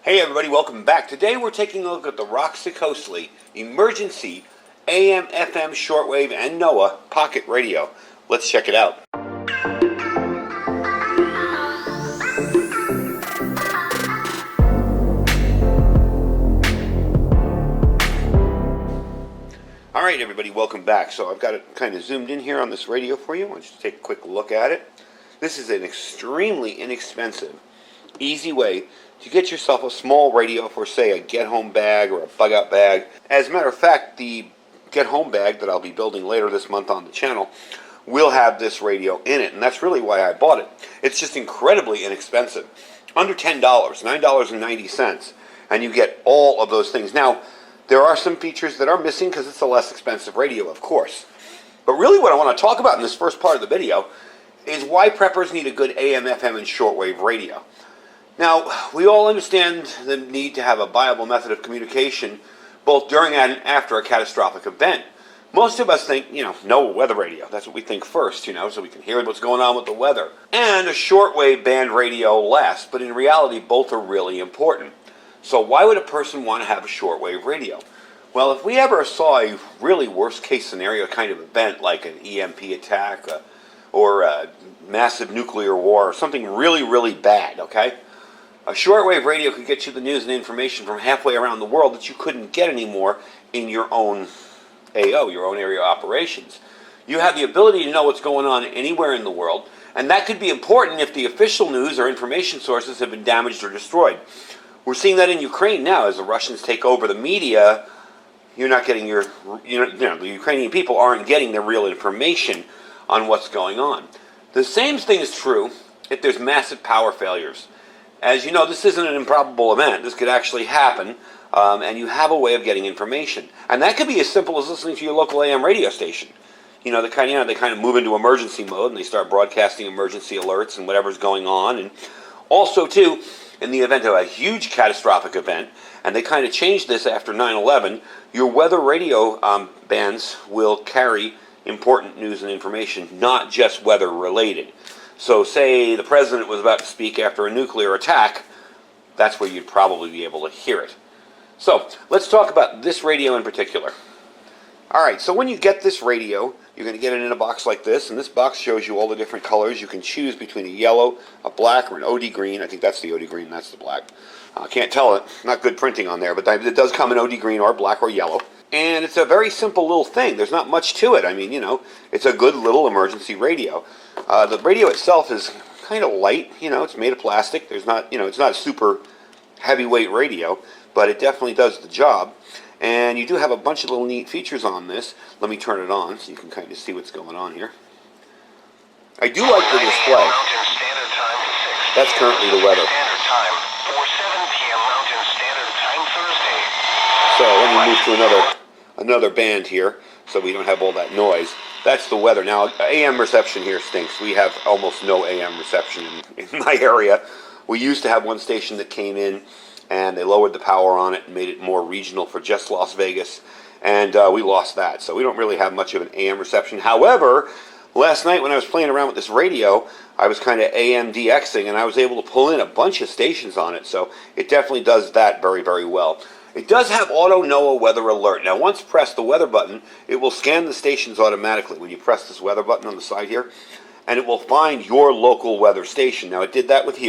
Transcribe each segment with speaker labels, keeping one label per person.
Speaker 1: Hey everybody, welcome back. Today we're taking a look at the Roxicosly Emergency AM/FM Shortwave and NOAA Pocket Radio. Let's check it out. Alright everybody, welcome back. So I've got it kind of zoomed in here on this radio for you. I want you to take a quick look at it. This is an extremely inexpensive, easy way to get yourself a small radio for, say, a get-home bag or a bug-out bag. As a matter of fact, the get-home bag that I'll be building later this month on the channel will have this radio in it, and that's really why I bought it. It's just incredibly inexpensive. Under $10, $9.90, and you get all of those things. Now, there are some features that are missing because it's a less expensive radio, of course. But really what I want to talk about in this first part of the video is why preppers need a good AM, FM, and shortwave radio. Now, we all understand the need to have a viable method of communication both during and after a catastrophic event. Most of us think, no weather radio. That's what we think first, so we can hear what's going on with the weather. And a shortwave band radio last, but in reality, both are really important. So why would a person want to have a shortwave radio? Well, if we ever saw a really worst case scenario kind of event like an EMP attack or a massive nuclear war or something really, really bad, okay? A shortwave radio could get you the news and information from halfway around the world that you couldn't get anymore in your own AO, your own area of operations. You have the ability to know what's going on anywhere in the world, and that could be important if the official news or information sources have been damaged or destroyed. We're seeing that in Ukraine now as the Russians take over the media. You're not getting the Ukrainian people aren't getting the real information on what's going on. The same thing is true if there's massive power failures. As you know, this isn't an improbable event. This could actually happen, and you have a way of getting information. And that could be as simple as listening to your local AM radio station. They kind of move into emergency mode, and they start broadcasting emergency alerts and whatever's going on. And also, too, in the event of a huge catastrophic event, and they kind of changed this after 9/11, your weather radio bands will carry important news and information, not just weather-related. So say the president was about to speak after a nuclear attack, that's where you'd probably be able to hear it. So let's talk about this radio in particular. Alright, so when you get this radio, you're going to get it in a box like this, and this box shows you all the different colors. You can choose between a yellow, a black, or an OD green. I think that's the OD green, that's the black. I can't tell it, not good printing on there, but it does come in OD green or black or yellow. And it's a very simple little thing. There's not much to it. I mean, it's a good little emergency radio. The radio itself is kind of light. It's made of plastic. There's not, it's not a super heavyweight radio, but it definitely does the job. And you do have a bunch of little neat features on this. Let me turn it on so you can kind of see what's going on here. I do like the display. That's currently the weather. So let me move to another band here so we don't have all that noise. That's the weather. Now, AM reception here stinks. We have almost no AM reception in my area. We used to have one station that came in, and they lowered the power on it and made it more regional for just Las Vegas, and we lost that. So we don't really have much of an AM reception. However, last night when I was playing around with this radio, I was kind of AM DXing, and I was able to pull in a bunch of stations on it. So it definitely does that very, very well. It does have auto NOAA weather alert. Now, once press the weather button, it will scan the stations automatically when you press this weather button on the side here, and it will find your local weather station. Now, it did that with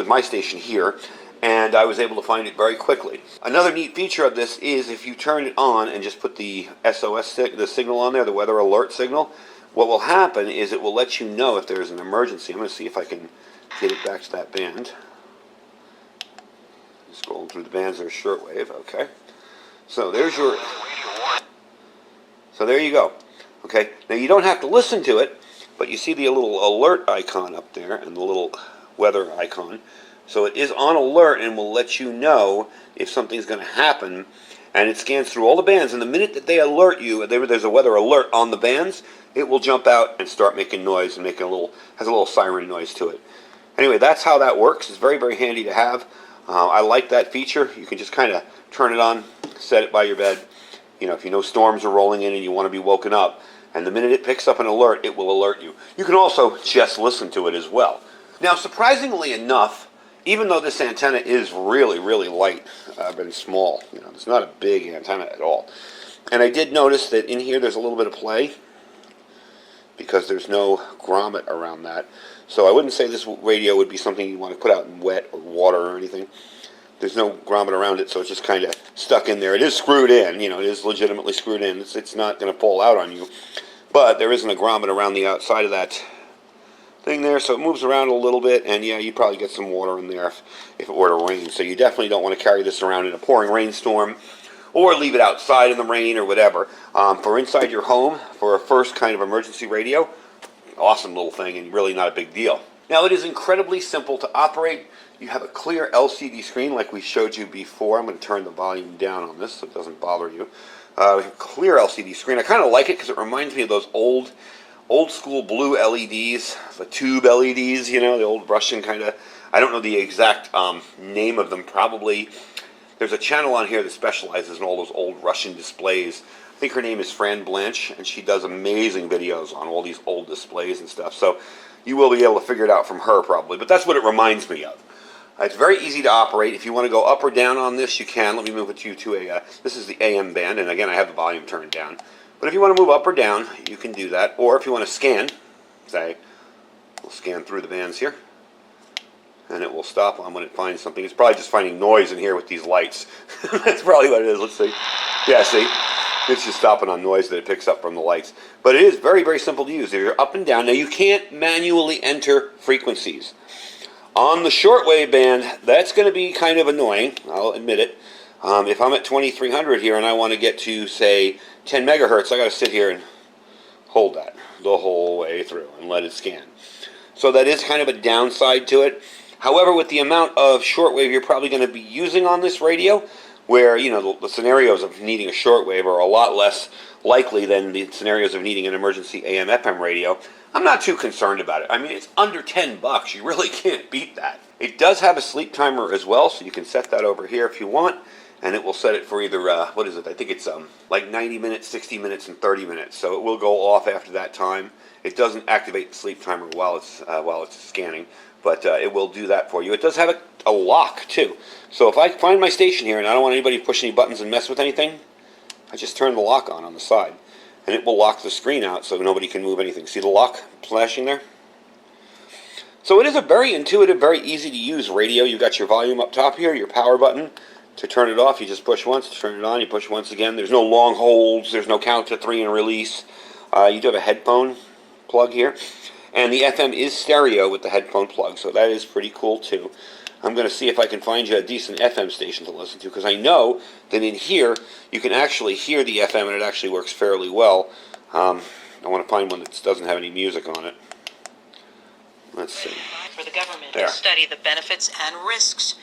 Speaker 1: my station here, and I was able to find it very quickly. Another neat feature of this is if you turn it on and just put the SOS, the signal on there, the weather alert signal, what will happen is it will let you know if there's an emergency. I'm going to see if I can get it back to that band. Scrolling through the bands, there's shortwave, okay. So there you go. Okay, now you don't have to listen to it, but you see the little alert icon up there and the little weather icon. So it is on alert and will let you know if something's going to happen, and it scans through all the bands, and the minute that they alert you, there's a weather alert on the bands, it will jump out and start making noise and has a little siren noise to it. Anyway, that's how that works. It's very, very handy to have. I like that feature. You can just kind of turn it on, set it by your bed. If you know storms are rolling in and you want to be woken up, and the minute it picks up an alert, it will alert you. You can also just listen to it as well. Now, surprisingly enough, even though this antenna is really, really light and small, it's not a big antenna at all. And I did notice that in here there's a little bit of play because there's no grommet around that. So I wouldn't say this radio would be something you want to put out in wet or water or anything. There's no grommet around it, so it's just kind of stuck in there. It is screwed in, it is legitimately screwed in. It's not going to fall out on you. But there isn't a grommet around the outside of that thing there, so it moves around a little bit, and yeah, you'd probably get some water in there if it were to rain. So you definitely don't want to carry this around in a pouring rainstorm, or leave it outside in the rain or whatever. For inside your home, for a first kind of emergency radio, awesome little thing and really not a big deal. Now it is incredibly simple to operate. You have a clear LCD screen like we showed you before. I'm going to turn the volume down on this so it doesn't bother you. We have a clear LCD screen. I kind of like it because it reminds me of those old school blue LEDs, the tube LEDs, the old Russian kind of, I don't know the exact name of them. Probably there's a channel on here that specializes in all those old Russian displays. I think her name is Fran Blanche, and she does amazing videos on all these old displays and stuff. So you will be able to figure it out from her probably, but that's what it reminds me of. It's very easy to operate. If you want to go up or down on this, you can. Let me move it to this is the AM band, and again, I have the volume turned down. But if you want to move up or down, you can do that. Or if you want to scan, say, we'll scan through the bands here, and it will stop on when it finds something. It's probably just finding noise in here with these lights. That's probably what it is. Let's see. Yeah, see? It's just stopping on noise that it picks up from the lights. But it is very, very simple to use. If you're up and down, now you can't manually enter frequencies. On the shortwave band, that's going to be kind of annoying, I'll admit it. If I'm at 2300 here and I want to get to, say, 10 megahertz, I got to sit here and hold that the whole way through and let it scan. So that is kind of a downside to it. However, with the amount of shortwave you're probably going to be using on this radio, where, the scenarios of needing a shortwave are a lot less likely than the scenarios of needing an emergency AM/FM radio, I'm not too concerned about it. I mean, it's under $10. You really can't beat that. It does have a sleep timer as well, so you can set that over here if you want, and it will set it for either, what is it? I think it's like 90 minutes, 60 minutes, and 30 minutes. So it will go off after that time. It doesn't activate the sleep timer while it's scanning, but it will do that for you. It does have a lock, too. So if I find my station here and I don't want anybody to push any buttons and mess with anything, I just turn the lock on the side. And it will lock the screen out so nobody can move anything. See the lock flashing there? So it is a very intuitive, very easy to use radio. You've got your volume up top here, your power button. To turn it off, you just push once. To turn it on, you push once again. There's no long holds. There's no count to 3 and release. You do have a headphone plug here. And the FM is stereo with the headphone plug, so that is pretty cool too. I'm going to see if I can find you a decent FM station to listen to, because I know that in here you can actually hear the FM and it actually works fairly well. I want to find one that doesn't have any music on it. Let's see.
Speaker 2: For the government to study the benefits and risks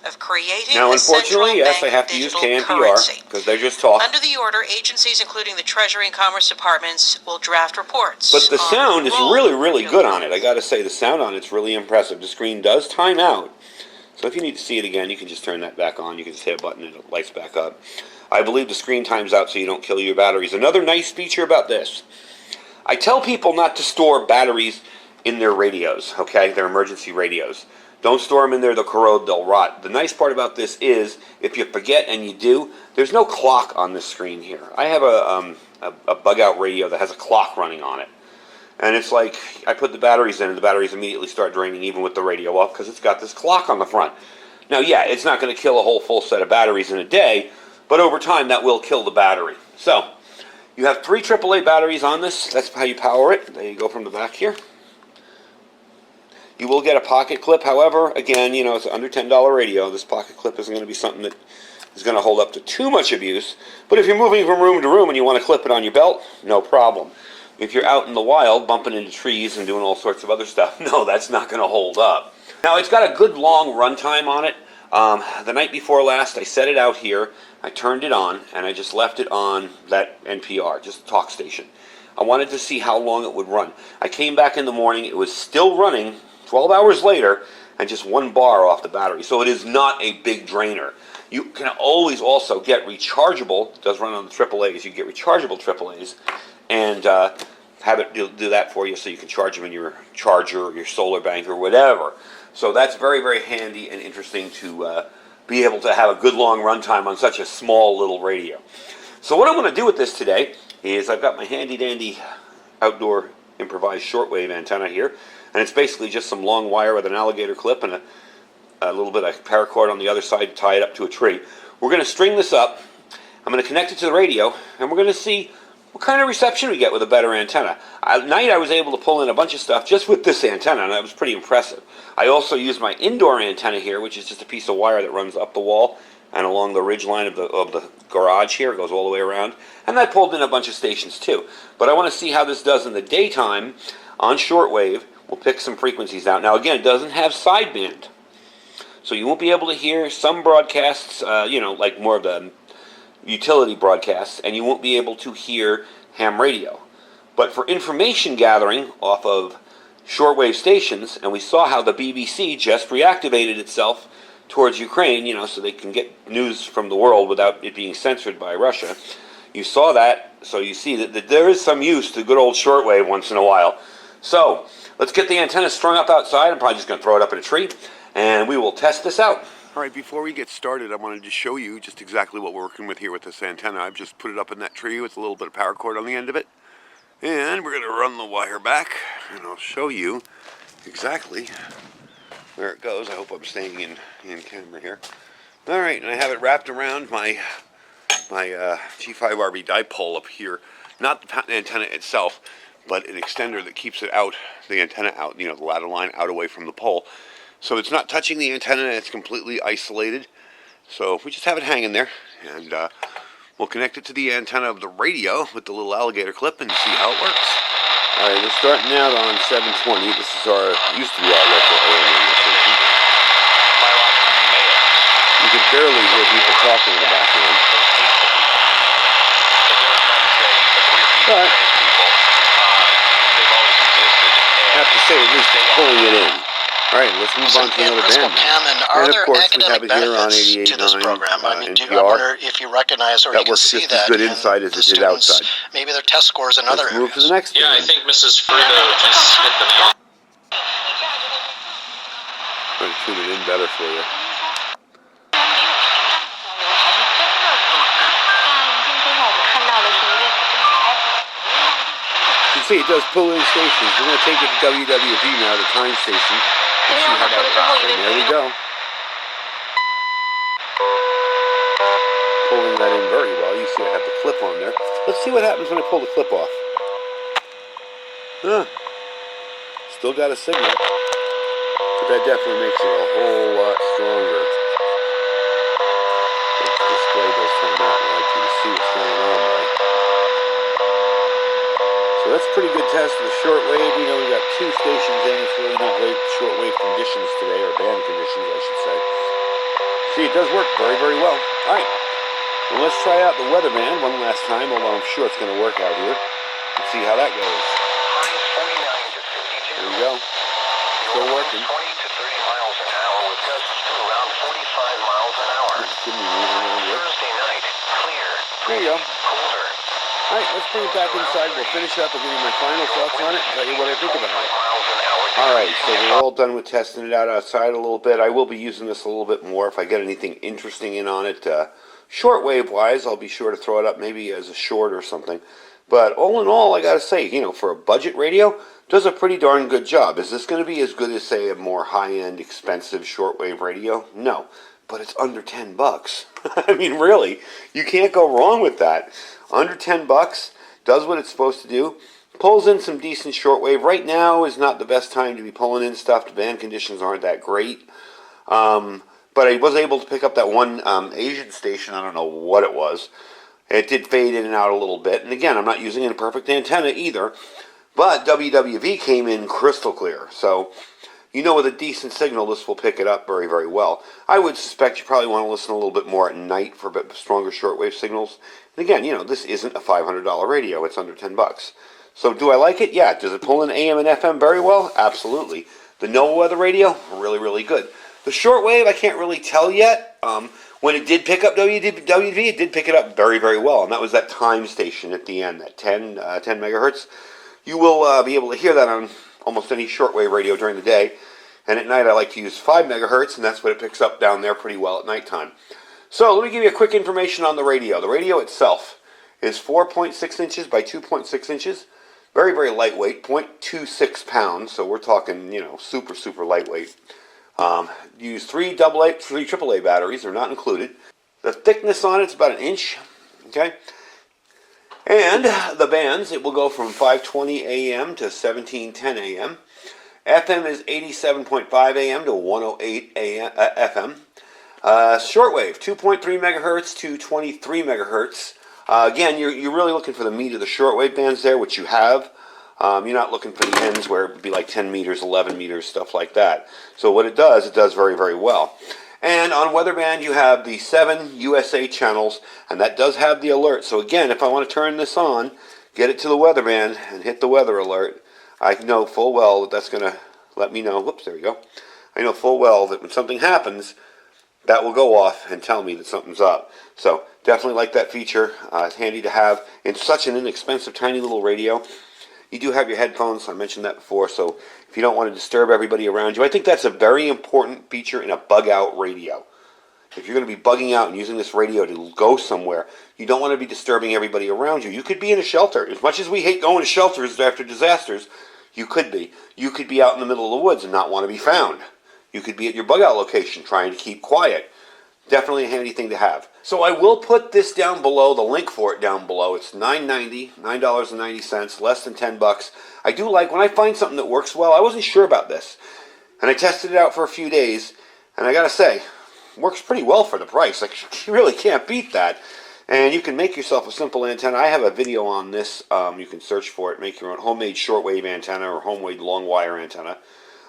Speaker 2: of creating
Speaker 1: now,
Speaker 2: a
Speaker 1: unfortunately, yes, I have to use KNPR because they just talk.
Speaker 2: Under the order, agencies, including the Treasury and Commerce Departments, will draft reports.
Speaker 1: But the sound is really, really good on it. I got to say, the sound on it's really impressive. The screen does time out. So if you need to see it again, you can just turn that back on. You can just hit a button and it lights back up. I believe the screen times out so you don't kill your batteries. Another nice feature about this, I tell people not to store batteries in their radios, okay, their emergency radios. Don't store them in there, they'll corrode, they'll rot. The nice part about this is, if you forget and you do, there's no clock on this screen here. I have a bug-out radio that has a clock running on it. And it's like, I put the batteries in and the batteries immediately start draining even with the radio off because it's got this clock on the front. Now, yeah, it's not going to kill a whole full set of batteries in a day, but over time that will kill the battery. So, you have 3 AAA batteries on this. That's how you power it. There you go from the back here. You will get a pocket clip. However, again, it's an under $10 radio. This pocket clip isn't going to be something that is going to hold up to too much abuse. But if you're moving from room to room and you want to clip it on your belt, no problem. If you're out in the wild, bumping into trees and doing all sorts of other stuff, no, that's not going to hold up. Now, it's got a good long run time on it. The night before last, I set it out here. I turned it on, and I just left it on that NPR, just a talk station. I wanted to see how long it would run. I came back in the morning. It was still running 12 hours later, and just 1 bar off the battery. So it is not a big drainer. You can always also get rechargeable. It does run on the AAAs. You get rechargeable AAAs, and have it do that for you so you can charge them in your charger or your solar bank or whatever. So that's very, very handy and interesting to be able to have a good long runtime on such a small little radio. So what I'm going to do with this today is I've got my handy dandy outdoor improvised shortwave antenna here, and it's basically just some long wire with an alligator clip and a little bit of paracord on the other side to tie it up to a tree. We're going to string this up. I'm going to connect it to the radio, and we're going to see what kind of reception we get with a better antenna. At night I was able to pull in a bunch of stuff just with this antenna, and that was pretty impressive. I also used my indoor antenna here, which is just a piece of wire that runs up the wall and along the ridge line of the garage here. It goes all the way around. And I pulled in a bunch of stations too. But I want to see how this does in the daytime on shortwave. We'll pick some frequencies out. Now again, it doesn't have sideband, so you won't be able to hear some broadcasts, like more of the utility broadcasts, and you won't be able to hear ham radio. But for information gathering off of shortwave stations, and we saw how the BBC just reactivated itself towards Ukraine, so they can get news from the world without it being censored by Russia. You saw that, so you see that there is some use to good old shortwave once in a while. So let's get the antenna strung up outside. I'm probably just going to throw it up in a tree, and we will test this out. All right, before we get started, I wanted to show you just exactly what we're working with here with this antenna. I've just put it up in that tree with a little bit of paracord on the end of it. And we're going to run the wire back, and I'll show you exactly where it goes. I hope I'm staying in camera here. All right, and I have it wrapped around my G5RB dipole up here. Not the antenna itself, but an extender that keeps it out, the antenna out, the ladder line out away from the pole. So it's not touching the antenna, it's completely isolated. So we just have it hanging there, and we'll connect it to the antenna of the radio with the little alligator clip and see how it works. All right, we're starting out on 720. This is used to be our local AM radio station. You can barely hear people talking in the background. But I have to say, at least it's pulling it in. All right, let's move on to another band.
Speaker 3: Pam, and of course, we have it here on 88.9 NPR.
Speaker 1: I wonder if you recognize or
Speaker 3: that
Speaker 1: you can
Speaker 3: works
Speaker 1: see
Speaker 3: just
Speaker 1: that
Speaker 3: as good inside as it did outside.
Speaker 1: Maybe their test scores in other areas. Move to the next band.
Speaker 4: I think Mrs. Frito just hit the nail.
Speaker 1: I'm going to tune it in better for you. You see, it does pull in stations. We're going to take it to WWV now, the time station, and see how that works. And there we go. Pulling that in very well. You see I have the clip on there. Let's see what happens when I pull the clip off. Still got a signal. But that definitely makes it a whole lot stronger. The display does turn out, and I like you to see what's going on there. So that's a pretty good test of the shortwave. We got two stations in. It's really not great shortwave conditions today, or band conditions, I should say. See, it does work very, very well. All right. Well, let's try out the weather band one last time, although I'm sure it's going to work out here. Let's see how that goes. There we go. Still working. 20 to 30 miles an hour with gusts to around 45 miles an hour. Thursday night, clear. There you go. Colder. All right, let's bring it back inside. We'll finish up. I'll give you my final thoughts on it and tell you what I think about it. All right, so we're all done with testing it out outside a little bit. I will be using this a little bit more if I get anything interesting in on it. Shortwave-wise, I'll be sure to throw it up maybe as a short or something. But all in all, I got to say, for a budget radio, does a pretty darn good job. Is this going to be as good as, say, a more high-end, expensive shortwave radio? No, but it's under $10. I mean, really, you can't go wrong with that. Under $10, does what it's supposed to do, pulls in some decent shortwave. Right now is not the best time to be pulling in stuff. The band conditions aren't that great. But I was able to pick up that one Asian station. I don't know what it was. It did fade in and out a little bit. And again, I'm not using a perfect antenna either. But WWV came in crystal clear. So, with a decent signal, this will pick it up very, very well. I would suspect you probably want to listen a little bit more at night for a bit stronger shortwave signals. And again, this isn't a $500 radio. It's under $10. So do I like it? Yeah. Does it pull in AM and FM very well? Absolutely. The NOAA weather radio, really, really good. The shortwave, I can't really tell yet. When it did pick up WWV, it did pick it up very, very well. And that was that time station at the end, that 10 megahertz. You will be able to hear that on almost any shortwave radio during the day. And at night I like to use 5 megahertz, and that's what it picks up down there pretty well at nighttime. So let me give you a quick information on the radio. The radio itself is 4.6 inches by 2.6 inches. Very, very lightweight, 0.26 pounds. So we're talking, super, super lightweight. Use three AAA batteries. They're not included. The thickness on it's about 1 inch. Okay. And the bands, it will go from 520 AM to 1710 AM. FM is 87.5 AM to 108 AM, FM. Shortwave, 2.3 megahertz to 23 megahertz. Again, you're really looking for the meat of the shortwave bands there, which you have. You're not looking for the ends where it would be like 10 meters, 11 meters, stuff like that. So what it does very, very well. And on weather band, you have the 7 USA channels, and that does have the alert. So again, if I want to turn this on, get it to the weather band, and hit the weather alert, I know full well that that's going to let me know. Whoops, there we go. I know full well that when something happens, that will go off and tell me that something's up. So definitely like that feature. It's handy to have in such an inexpensive, tiny little radio. You do have your headphones, I mentioned that before, so if you don't want to disturb everybody around you, I think that's a very important feature in a bug-out radio. If you're going to be bugging out and using this radio to go somewhere, you don't want to be disturbing everybody around you. You could be in a shelter. As much as we hate going to shelters after disasters, you could be. You could be out in the middle of the woods and not want to be found. You could be at your bug-out location trying to keep quiet. Definitely a handy thing to have. So I will put this down below, the link for it down below. It's $9.90, less than $10. I do like, when I find something that works well, I wasn't sure about this. And I tested it out for a few days, and I gotta say, it works pretty well for the price. Like, you really can't beat that. And you can make yourself a simple antenna. I have a video on this. You can search for it, make your own homemade shortwave antenna or homemade long wire antenna.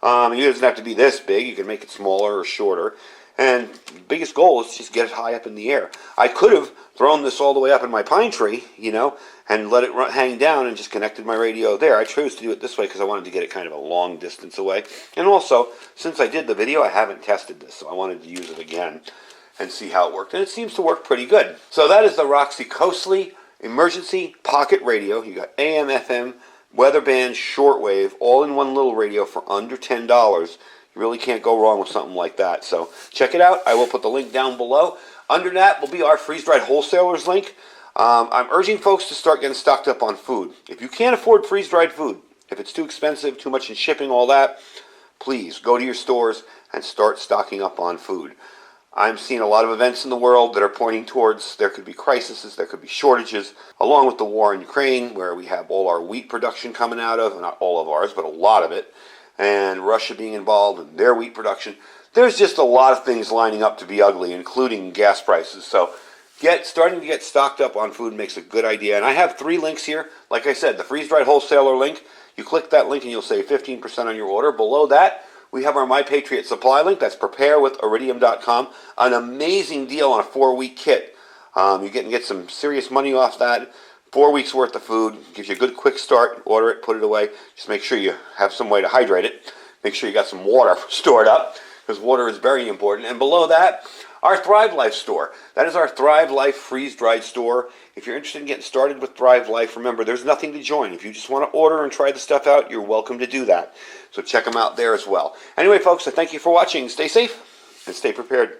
Speaker 1: It doesn't have to be this big. You can make it smaller or shorter. And the biggest goal is just get it high up in the air. I could have thrown this all the way up in my pine tree, and let it hang down and just connected my radio there. I chose to do it this way because I wanted to get it kind of a long distance away. And also, since I did the video, I haven't tested this, so I wanted to use it again and see how it worked. And it seems to work pretty good. So that is the Roxicosly emergency pocket radio. You got AM, FM, weather band, shortwave, all in one little radio for under $10. You really can't go wrong with something like that. So check it out. I will put the link down below. Under that will be our freeze-dried wholesalers link. I'm urging folks to start getting stocked up on food. If you can't afford freeze-dried food, if it's too expensive, too much in shipping, all that, please go to your stores and start stocking up on food. I'm seeing a lot of events in the world that are pointing towards there could be crises, there could be shortages, along with the war in Ukraine, where we have all our wheat production coming out of, not all of ours, but a lot of it, and Russia being involved in their wheat production. There's just a lot of things lining up to be ugly, including gas prices. So starting to get stocked up on food makes a good idea. And I have 3 links here. Like I said, the freeze-dried wholesaler link. You click that link and you'll save 15% on your order. Below that, we have our My Patriot Supply link. That's preparewithiridium.com. An amazing deal on a 4-week kit. You can get some serious money off that. 4 weeks worth of food. Gives you a good quick start. Order it, put it away. Just make sure you have some way to hydrate it. Make sure you got some water stored up, because water is very important. And below that, our Thrive Life store. That is our Thrive Life freeze-dried store. If you're interested in getting started with Thrive Life, remember, there's nothing to join. If you just want to order and try the stuff out, you're welcome to do that. So check them out there as well. Anyway, folks, I thank you for watching. Stay safe and stay prepared.